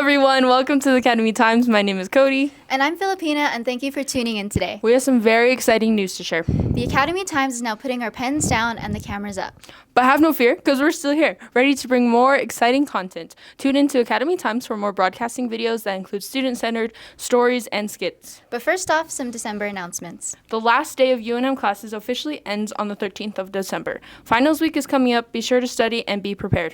everyone. Welcome to the Academy Times. My name is Cody. And I'm Filipina, and thank you for tuning in today. We have some very exciting news to share. The Academy Times is now putting our pens down and the cameras up. But have no fear, because we're still here, ready to bring more exciting content. Tune into Academy Times for more broadcasting videos that include student-centered stories and skits. But first off, some December announcements. The last day of UNM classes officially ends on the 13th of December. Finals week is coming up. Be sure to study and be prepared.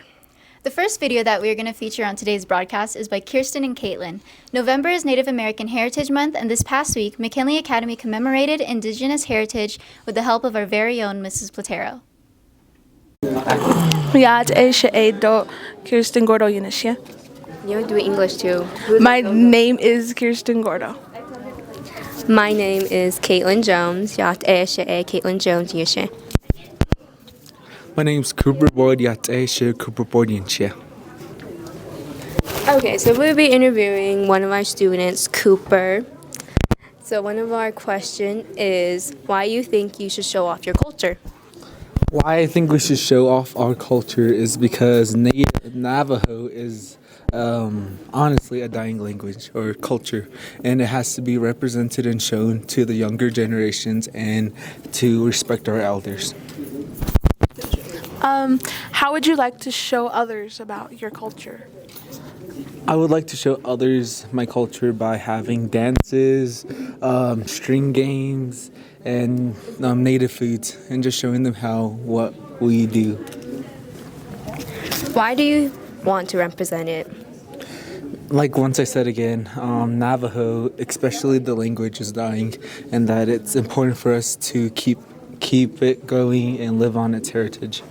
The first video that we are going to feature on today's broadcast is by Kirsten and Caitlin. November is Native American Heritage Month, and this past week, McKinley Academy commemorated Indigenous heritage with the help of our very own Mrs. Platero. Yad Edo Kirsten Gordo Yinishia. You do English too. My name is Kirsten Gordo. My name is Caitlin Jones. Yat Caitlin Jones Yisha. My name's Cooper Boyd Yatesha Cooper Boyd Yinchia. Okay, so we'll be interviewing one of our students, Cooper. So one of our questions is why you think you should show off your culture. Why I think we should show off our culture is because Navajo is honestly a dying language or culture, and it has to be represented and shown to the younger generations and to respect our elders. How would you like to show others about your culture? I would like to show others my culture by having dances, string games, and native foods, and just showing them what we do. Why do you want to represent it? Like once I said again, Navajo, especially the language, is dying, and that it's important for us to keep it going and live on its heritage.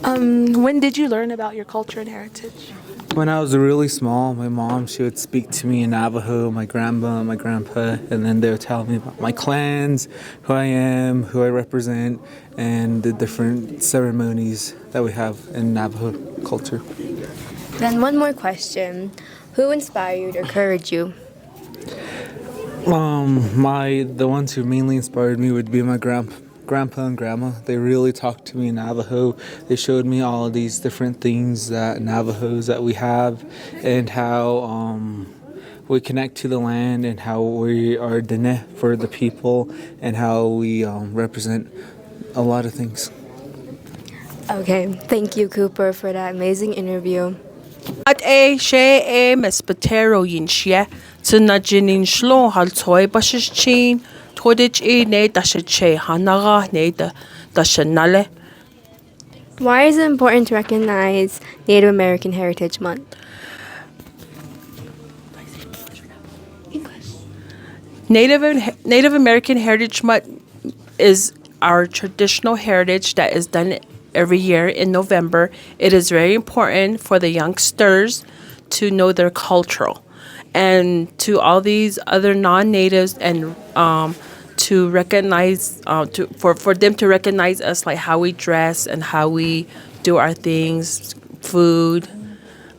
When did you learn about your culture and heritage? When I was really small, my mom, she would speak to me in Navajo, my grandma, my grandpa, and then they would tell me about my clans, who I am, who I represent, and the different ceremonies that we have in Navajo culture. Then one more question. Who inspired or encouraged you? The ones who mainly inspired me would be my grandpa and grandma. They really talked to me in Navajo. They showed me all of these different things that Navajos that we have, and how we connect to the land, and how we are dene for the people, and how we represent a lot of things. Okay, thank you, Cooper, for that amazing interview. At Miss Patero Yinshia, Tunajinin Shlo Haltoy Bashichin, Todich ne Dashache Hanaga ne Dashanale. Why is it important to recognize Native American Heritage Month? Native American Heritage Month is our traditional heritage that is done every year in November. It is very important for the youngsters to know their cultural, and to all these other non-natives, and to recognize for them to recognize us, like how we dress and how we do our things, food,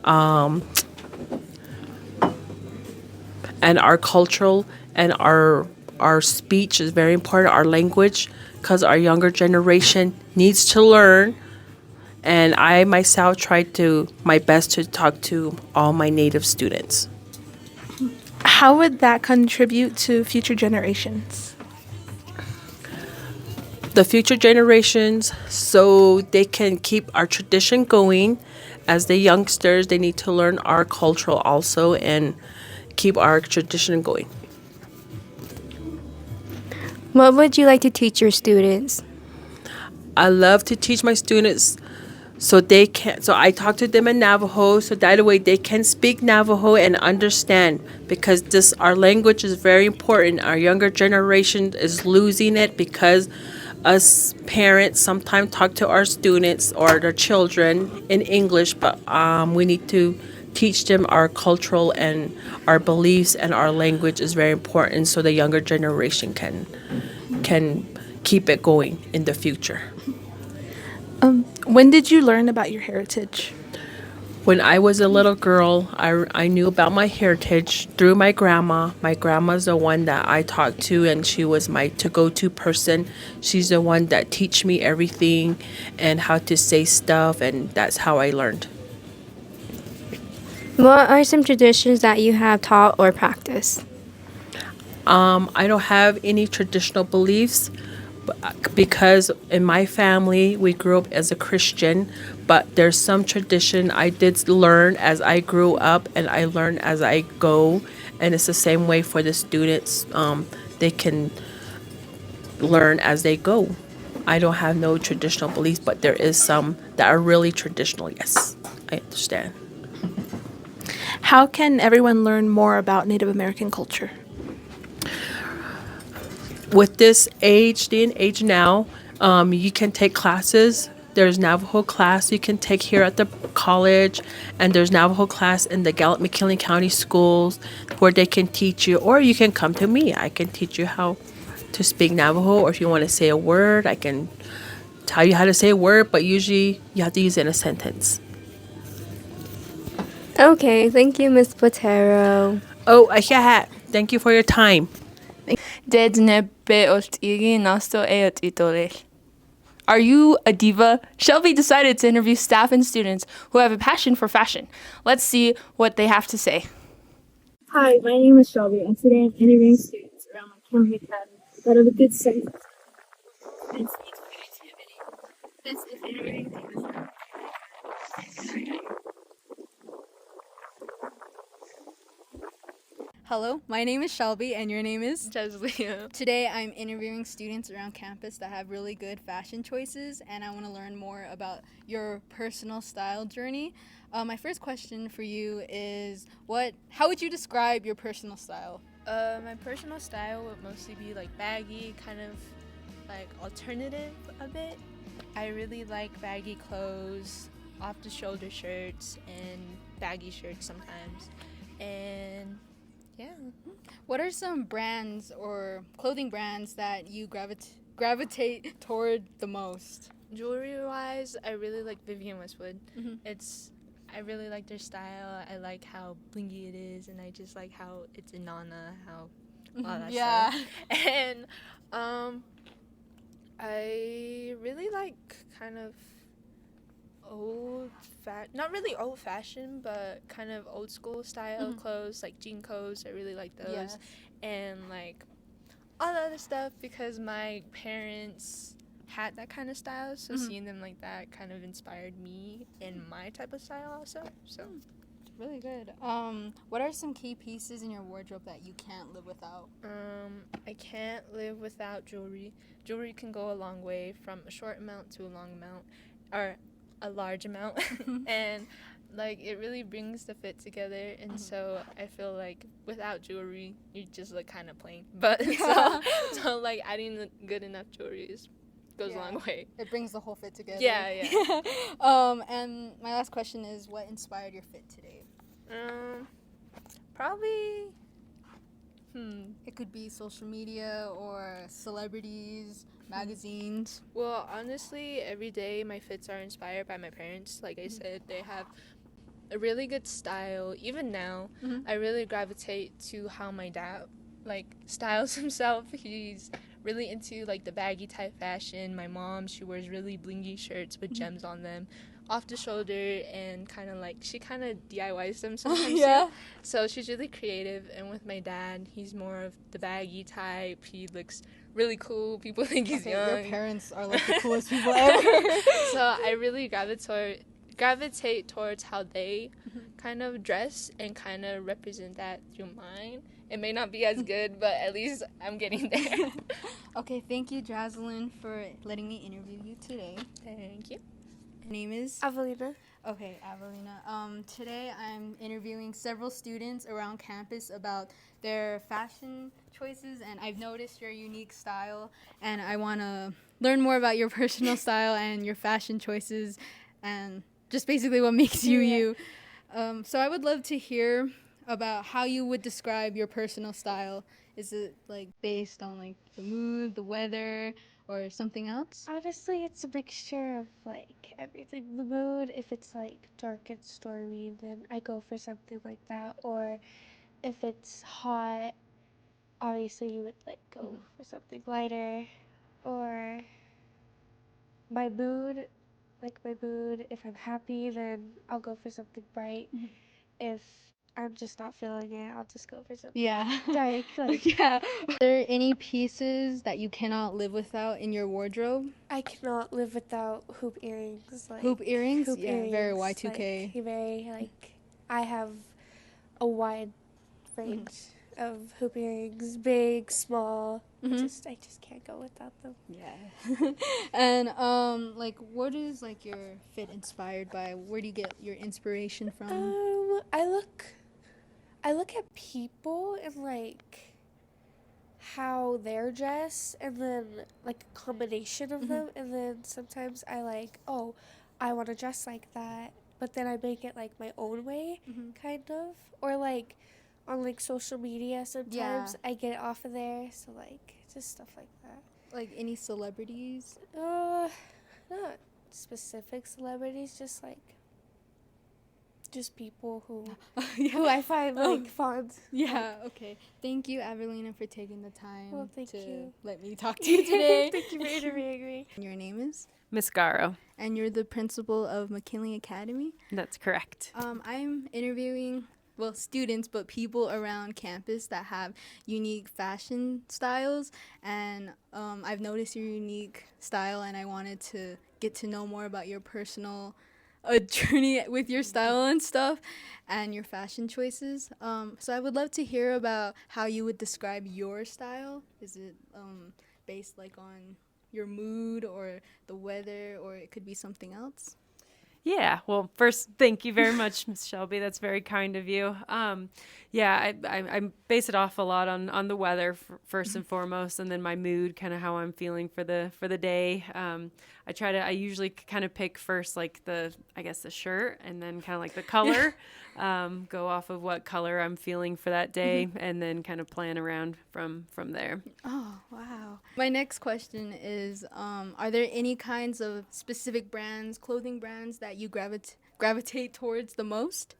and our cultural and our speech is very important, our language, because our younger generation needs to learn. And I myself try my best to talk to all my Native students. How would that contribute to future generations? The future generations, so they can keep our tradition going. As the youngsters, they need to learn our cultural also and keep our tradition going. What would you like to teach your students? I love to teach my students so I talk to them in Navajo, so that way they can speak Navajo and understand, because our language is very important. Our younger generation is losing it because us parents sometimes talk to our students or their children in English, but we need to teach them our cultural and our beliefs, and our language is very important, so the younger generation can keep it going in the future. When did you learn about your heritage? When I was a little girl, I knew about my heritage through my grandma. My grandma's the one that I talked to, and she was my to-go-to person. She's the one that teach me everything and how to say stuff, and that's how I learned. What are some traditions that you have taught or practiced? I don't have any traditional beliefs because in my family we grew up as a Christian, but there's some tradition I did learn as I grew up and I learned as I go, and it's the same way for the students. They can learn as they go. I don't have no traditional beliefs, but there is some that are really traditional. Yes, I understand. How can everyone learn more about Native American culture? With this age, day and age now, you can take classes. There's Navajo class you can take here at the college, and there's Navajo class in the Gallup-McKinley County schools where they can teach you, or you can come to me. I can teach you how to speak Navajo, or if you want to say a word, I can tell you how to say a word, but usually you have to use it in a sentence. Okay, thank you, Miss Botero. Oh, yeah. Thank you for your time. Are you a diva? Shelby decided to interview staff and students who have a passion for fashion. Let's see what they have to say. Hi, my name is Shelby, and today I'm interviewing students around my county academy that have a good sense of and speak creativity. This is interviewing themes. Hello, my name is Shelby, and your name is? Jeslia. Today, I'm interviewing students around campus that have really good fashion choices, and I want to learn more about your personal style journey. My first question for you is, how would you describe your personal style? My personal style would mostly be like baggy, kind of like alternative a bit. I really like baggy clothes, off the shoulder shirts, and baggy shirts sometimes. And yeah. What are some brands or clothing brands that you gravitate toward the most? Jewelry wise, I really like Vivienne Westwood. Mhm. I really like their style. I like how blingy it is, and I just like how it's Inanna, how all that Yeah. stuff. And I really like kind of not really old fashioned, but kind of old school style clothes, like jean coats. I really like those. Yes. And like all the other stuff because my parents had that kind of style, so seeing them like that kind of inspired me in my type of style also. So Really good. What are some key pieces in your wardrobe that you can't live without? I can't live without jewelry. Jewelry can go a long way, from a short amount to a long amount, or a large amount. And like it really brings the fit together, and so I feel like without jewelry you just look kind of plain, but so like adding good enough jewelry goes a long way. It brings the whole fit together. Yeah. And my last question is, what inspired your fit today? Probably It could be social media or celebrities, magazines. well, honestly, every day my fits are inspired by my parents. Like I said, they have a really good style. Even now, I really gravitate to how my dad like styles himself. He's really into like the baggy type fashion. My mom, she wears really blingy shirts with gems on them, off the shoulder, and kind of like she kind of DIYs them sometimes. Yeah. too. So she's really creative. And with my dad, he's more of the baggy type. He looks really cool. People think he's young. Your parents are like the coolest people ever. So I really gravitate towards how they kind of dress and kind of represent that through mine. It may not be as good, but at least I'm getting there. Okay, thank you, Jaslyn, for letting me interview you today. Thank you. Your name is? Avelina. Okay, Avelina. Today I'm interviewing several students around campus about their fashion choices, and I've noticed your unique style, and I want to learn more about your personal style and your fashion choices, and just basically what makes you you. So I would love to hear about how you would describe your personal style. Is it like based on like the mood, the weather, or something else? Honestly, it's a mixture of like everything. The mood, if it's like dark and stormy, then I go for something like that. Or if it's hot, obviously you would like go for something lighter. Or my mood, if I'm happy, then I'll go for something bright. if I'm just not feeling it, I'll just go for something Yeah. dark. Like, Yeah. Are there any pieces that you cannot live without in your wardrobe? I cannot live without hoop earrings. Like Hoop earrings? Hoop Yeah, earrings. very Y2K. Like, very like I have a wide range of hoop earrings, big, small. I just can't go without them. Yeah. And like what is like your fit inspired by? Where do you get your inspiration from? I look at people and like how they're dressed and then like a combination of them, and then sometimes I like, oh, I want to dress like that, but then I make it like my own way, kind of, or like on like social media sometimes I get it off of there, so like just stuff like that. Like any celebrities? Not specific celebrities, just like just people who who I find like fun. Yeah, okay. Thank you, Avelina, for taking the time Well, thank to you. let me talk to you today. Thank you for interviewing me. Your name is? Miss Garo. And you're the principal of McKinley Academy? That's correct. I'm interviewing, well, students, but people around campus that have unique fashion styles. And I've noticed your unique style, and I wanted to get to know more about your personal journey with your style and stuff and your fashion choices. So I would love to hear about how you would describe your style. Is it based like on your mood or the weather, or it could be something else? Yeah, well, first, thank you very much, Ms. Shelby. That's very kind of you. Yeah, I base it off a lot on the weather first and foremost, and then my mood, kind of how I'm feeling for the day. I usually kind of pick first like the shirt, and then kind of like the color, go off of what color I'm feeling for that day, and then kind of plan around from there. Oh, wow. My next question is, are there any kinds of specific brands, clothing brands that you gravitate towards the most?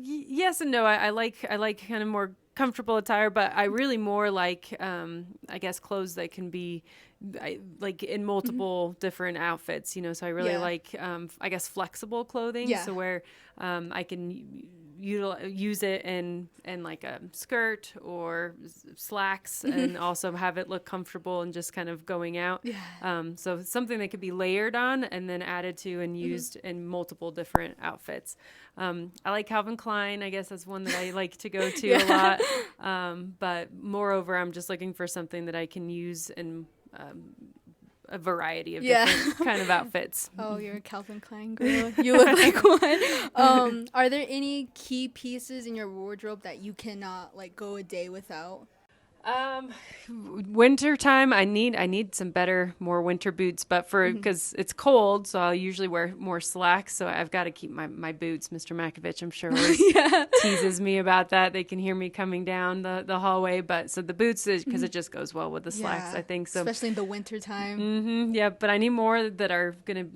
Yes and no. I like kind of more comfortable attire, but I really more like I guess clothes that can be like in multiple different outfits, so I really like I guess flexible clothing, so where I can use it in like a skirt or slacks, and also have it look comfortable and just kind of going out. So something that could be layered on and then added to and used in multiple different outfits. I like Calvin Klein. I guess that's one that I like to go to a lot. But moreover, I'm just looking for something that I can use in a variety of different kind of outfits. Oh, you're a Calvin Klein girl. You look like one. Are there any key pieces in your wardrobe that you cannot like go a day without? Winter time, I need some more winter boots, but because it's cold, so I'll usually wear more slacks. So I've got to keep my boots. Mr. Makovich, I'm sure, teases me about that. They can hear me coming down the hallway, but so the boots is because it just goes well with the slacks. I think so, especially in the winter time. Yeah, but I need more that are gonna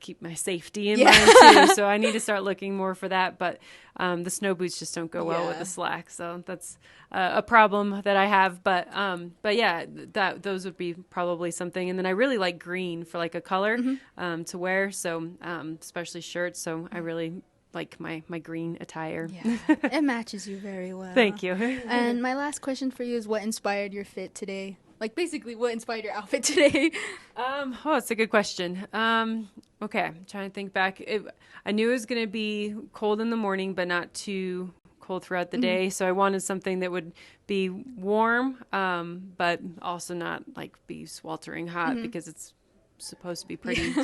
keep my safety in mind too. So I need to start looking more for that. But the snow boots just don't go well with the slacks, so that's a problem that I have. But yeah, those would be probably something. And then I really like green for like a color to wear, so especially shirts. So I really like my green attire. Yeah, it matches you very well. Thank you. And my last question for you is, what inspired your fit today? Like basically, what inspired your outfit today? It's a good question. Okay, I'm trying to think back. I knew it was going to be cold in the morning, but not too cold throughout the day. So I wanted something that would be warm, but also not like be sweltering hot because it's supposed to be pretty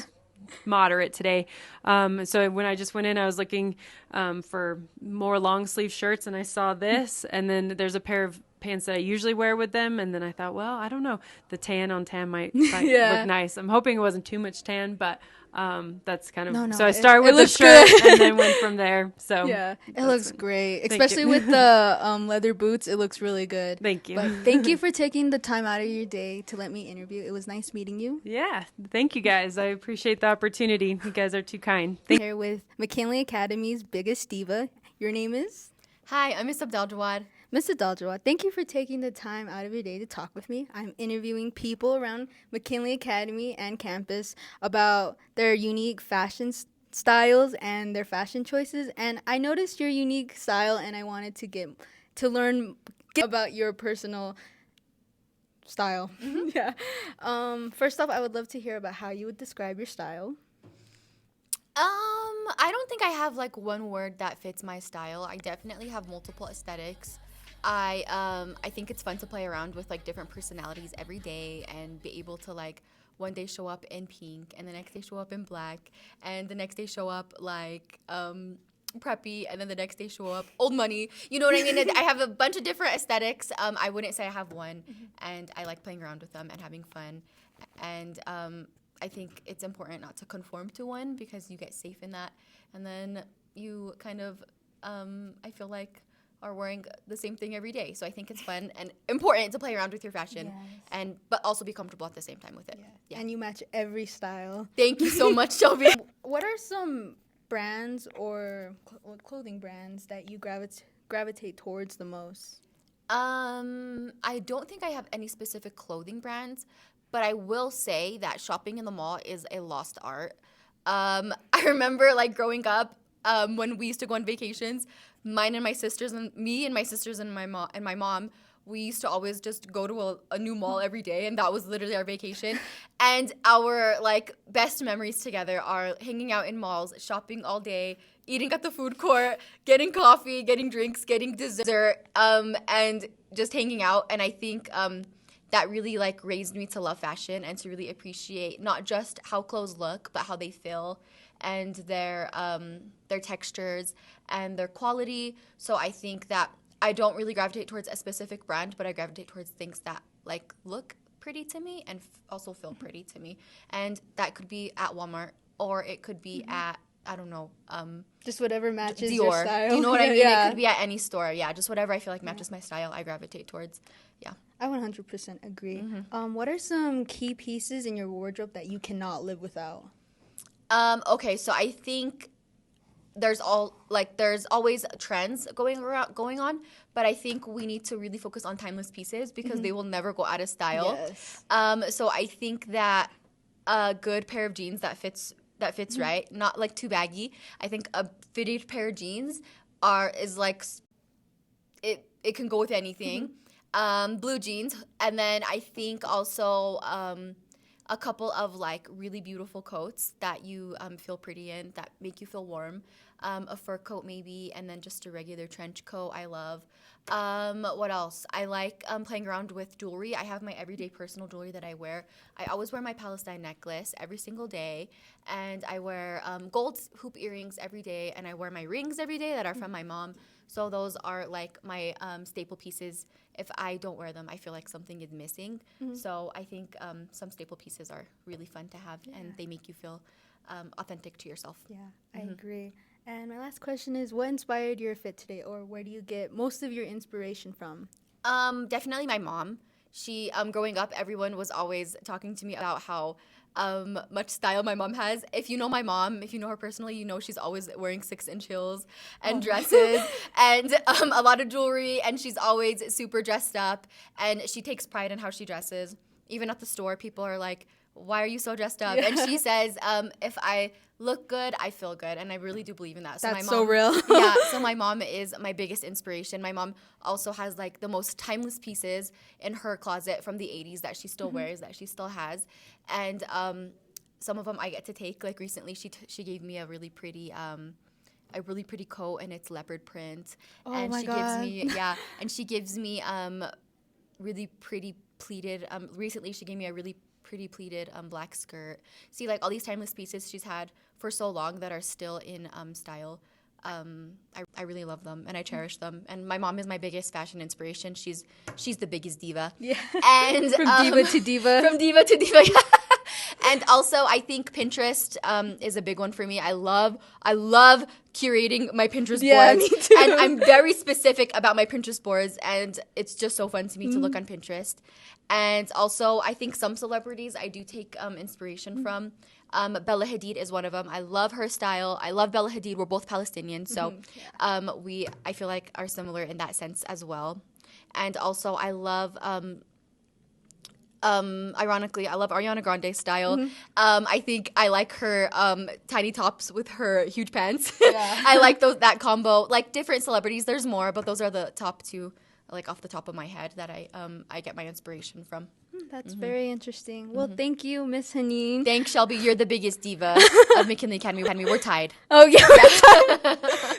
moderate today. So when I just went in, I was looking for more long sleeve shirts, and I saw this, and then there's a pair of pants that I usually wear with them, and then I thought, well, I don't know, the tan on tan might look nice. I'm hoping it wasn't too much tan, but that's kind of so I started with the shirt and then went from there. So yeah, it looks great, especially with the leather boots. It looks really good. Thank you. But thank you for taking the time out of your day to let me interview. It was nice meeting you. Yeah, thank you guys. I appreciate the opportunity. You guys are too kind. Here with McKinley Academy's biggest diva. Your name is? Hi, I'm Miss Abdeljawad. Ms. Abdeljawad, thank you for taking the time out of your day to talk with me. I'm interviewing people around McKinley Academy and campus about their unique fashion styles and their fashion choices. And I noticed your unique style, and I wanted to learn about your personal style. Yeah. First off, I would love to hear about how you would describe your style. I don't think I have like one word that fits my style. I definitely have multiple aesthetics. I think it's fun to play around with like different personalities every day and be able to like one day show up in pink and the next day show up in black and the next day show up like preppy and then the next day show up old money. You know what I mean? I have a bunch of different aesthetics. I wouldn't say I have one, and I like playing around with them and having fun. And I think it's important not to conform to one because you get safe in that. And then you kind of, I feel like, are wearing the same thing every day. So I think it's fun and important to play around with your fashion, but also be comfortable at the same time with it. Yeah. And you match every style. Thank you so much, Shelby. What are some brands or clothing brands that you gravitate towards the most? I don't think I have any specific clothing brands, but I will say that shopping in the mall is a lost art. I remember like growing up, when we used to go on vacations, me and my sisters and my mom, we used to always just go to a new mall every day, and that was literally our vacation. And our like best memories together are hanging out in malls, shopping all day, eating at the food court, getting coffee, getting drinks, getting dessert, and just hanging out. And I think that really like raised me to love fashion and to really appreciate not just how clothes look, but how they feel and their textures and their quality. So I think that I don't really gravitate towards a specific brand, but I gravitate towards things that like look pretty to me and also feel pretty to me. And that could be at Walmart or it could be at, I don't know, just whatever matches Dior. your style. Do you know what I mean? Yeah. It could be at any store. Yeah, just whatever I feel like matches my style, I gravitate towards. Yeah. I 100% agree. What are some key pieces in your wardrobe that you cannot live without? Okay, so I think there's always trends going on, but I think we need to really focus on timeless pieces because they will never go out of style. Yes. So I think that a good pair of jeans that fits right, not like too baggy. I think a fitted pair of jeans is like it can go with anything. Blue jeans, and then I think also a couple of like really beautiful coats that you feel pretty in, that make you feel warm. A fur coat maybe, and then just a regular trench coat I love. What else? I like playing around with jewelry. I have my everyday personal jewelry that I wear. I always wear my Palestine necklace every single day, and I wear gold hoop earrings every day, and I wear my rings every day that are from my mom. So those are like my staple pieces. If I don't wear them, I feel like something is missing. So I think some staple pieces are really fun to have, and they make you feel authentic to yourself. Yeah, I agree. And my last question is, what inspired your fit today, or where do you get most of your inspiration from? Definitely my mom. She, growing up, everyone was always talking to me about how much style my mom has. If you know my mom, if you know her personally, you know she's always wearing 6-inch heels and dresses and a lot of jewelry, and she's always super dressed up, and she takes pride in how she dresses. Even at the store, people are like, why are you so dressed up? And she says, if I look good, I feel good. And I really do believe in that. So That's my mom, so real. Yeah, so my mom is my biggest inspiration. My mom also has like the most timeless pieces in her closet from the 80s that she still wears, that she still has. And some of them I get to take. Like recently, she gave me a really pretty coat, and it's leopard print. Oh and my she God. she gives me really pretty pleated. Recently, she gave me a really pretty pleated black skirt. See, like all these timeless pieces she's had for so long that are still in style. I really love them and I cherish them. And my mom is my biggest fashion inspiration. She's the biggest diva. Yeah. And From diva to diva. From diva to diva. Yeah. And also, I think Pinterest is a big one for me. I love curating my Pinterest Yeah, boards. me too. And I'm very specific about my Pinterest boards, and it's just so fun to me to look on Pinterest. And also, I think some celebrities I do take inspiration from. Bella Hadid is one of them. I love her style. I love Bella Hadid. We're both Palestinian, so I feel like are similar in that sense as well. And also, I love ironically, I love Ariana Grande style. I think I like her tiny tops with her huge pants. Yeah. I like that combo. Like different celebrities, there's more, but those are the top two, like off the top of my head, that I get my inspiration from. That's very interesting. Well, thank you, Miss Haneen. Thanks, Shelby. You're the biggest diva of McKinley Academy. We're tied. Oh, yeah.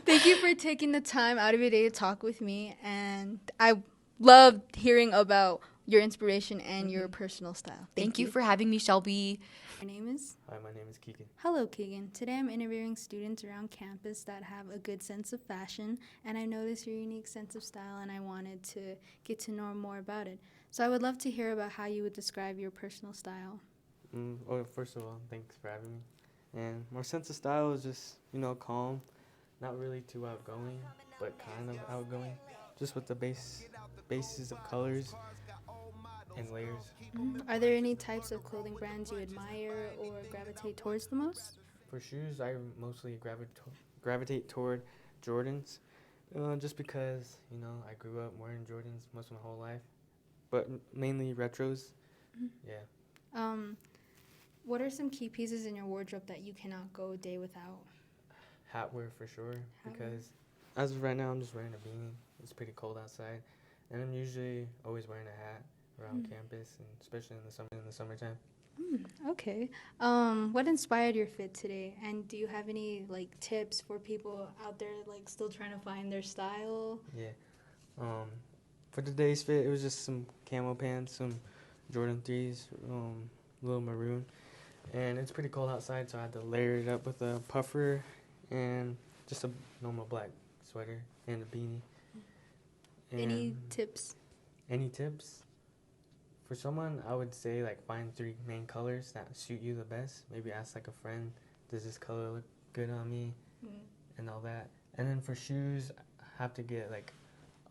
Thank you for taking the time out of your day to talk with me. And I loved hearing about your inspiration and your personal style. Thank you for having me, Shelby. Your name is? Hi, my name is Keegan. Hello, Keegan. Today I'm interviewing students around campus that have a good sense of fashion, and I noticed your unique sense of style, and I wanted to get to know more about it. So I would love to hear about how you would describe your personal style. First of all, thanks for having me. And my sense of style is just, calm, not really too outgoing, but kind of outgoing, just with the bases of colors and layers. Are there any types of clothing brands you admire or gravitate towards the most? For shoes, I mostly gravitate toward Jordans, just because, I grew up wearing Jordans most of my whole life, but mainly retros. Yeah. What are some key pieces in your wardrobe that you cannot go a day without? Hat wear for sure, because as of right now, I'm just wearing a beanie. It's pretty cold outside, and I'm usually always wearing a hat around campus, and especially in the summertime. Okay. What inspired your fit today? And do you have any tips for people out there still trying to find their style? Yeah. For today's fit, it was just some camo pants, some Jordan 3s, little maroon, and it's pretty cold outside, so I had to layer it up with a puffer and just a normal black sweater and a beanie. Any tips? Any tips? For someone, I would say find 3 main colors that suit you the best. Maybe ask a friend, does this color look good on me, and all that. And then for shoes, I have to get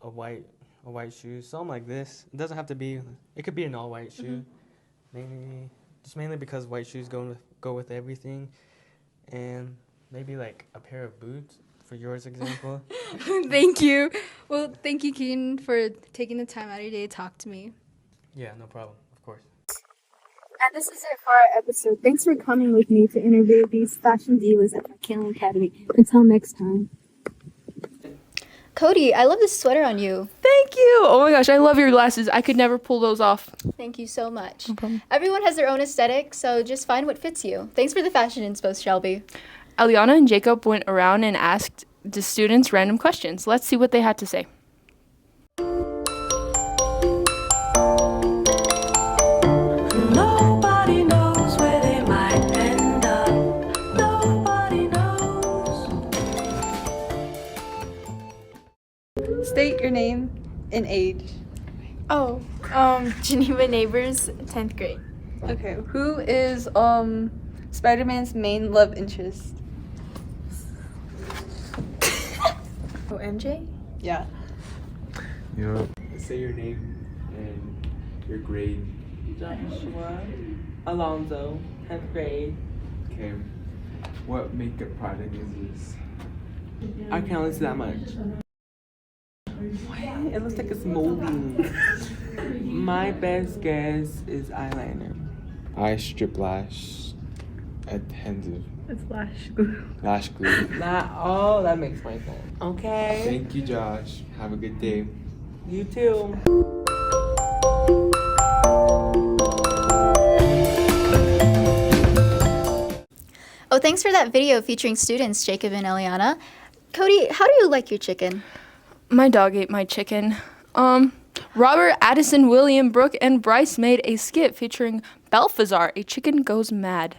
a white shoe, something like this. It doesn't have to be. It could be an all white shoe, mainly because white shoes go with everything, and maybe a pair of boots for yours example. Thank you. Well, thank you, Keaton, for taking the time out of your day to talk to me. Yeah, no problem. Of course. And this is it for our episode. Thanks for coming with me to interview these fashion divas at McKinley Academy. Until next time. Cody, I love this sweater on you. Thank you. Oh my gosh, I love your glasses. I could never pull those off. Thank you so much. No problem. Everyone has their own aesthetic, so just find what fits you. Thanks for the fashion inspo, Shelby. Eliana and Jacob went around and asked the students random questions. Let's see what they had to say. Nobody knows where they might end up. Nobody knows. State your name and age. Oh, Geneva Neighbors, 10th grade. Okay, who is Spider-Man's main love interest? Oh, MJ? Yeah. Yep. Say your name and your grade. Joshua Alonzo, 10th grade. Okay. What makeup product is this? I can't only see that much. What? It looks like it's moldy. My best guess is eyeliner. Eye strip lash adhesive. It's lash glue. Lash glue. That makes my sense. Okay. Thank you, Josh. Have a good day. You too. Oh, thanks for that video featuring students, Jacob and Eliana. Cody, how do you like your chicken? My dog ate my chicken. Robert, Addison, William, Brooke, and Bryce made a skit featuring Balthazar, a chicken goes mad.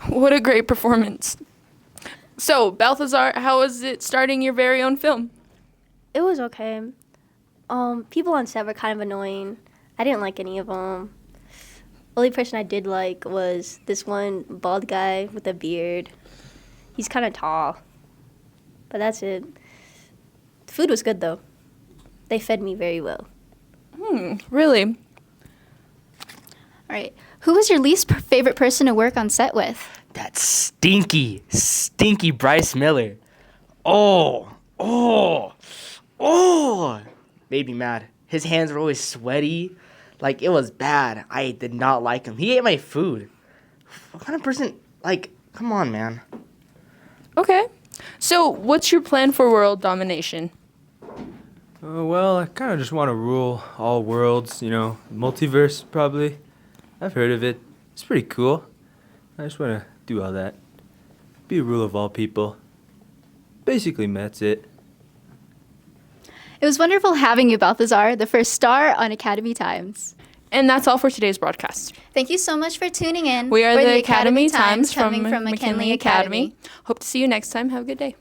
What a great performance. So, Balthazar, how was it starting your very own film? It was okay. People on set were kind of annoying. I didn't like any of them. Only person I did like was this one bald guy with a beard. He's kind of tall. But that's it. The food was good, though. They fed me very well. Really? All right. Who was your least favorite person to work on set with? That stinky Bryce Miller. Oh. Made me mad. His hands were always sweaty. Like, it was bad. I did not like him. He ate my food. What kind of person, like, come on, man. Okay. So, what's your plan for world domination? Well, I kind of just want to rule all worlds, multiverse probably. I've heard of it. It's pretty cool. I just want to do all that. Be a ruler of all people. Basically, that's it. It was wonderful having you, Balthazar, the first star on Academy Times. And that's all for today's broadcast. Thank you so much for tuning in. We are We're the Academy Times coming from McKinley Academy. Hope to see you next time. Have a good day.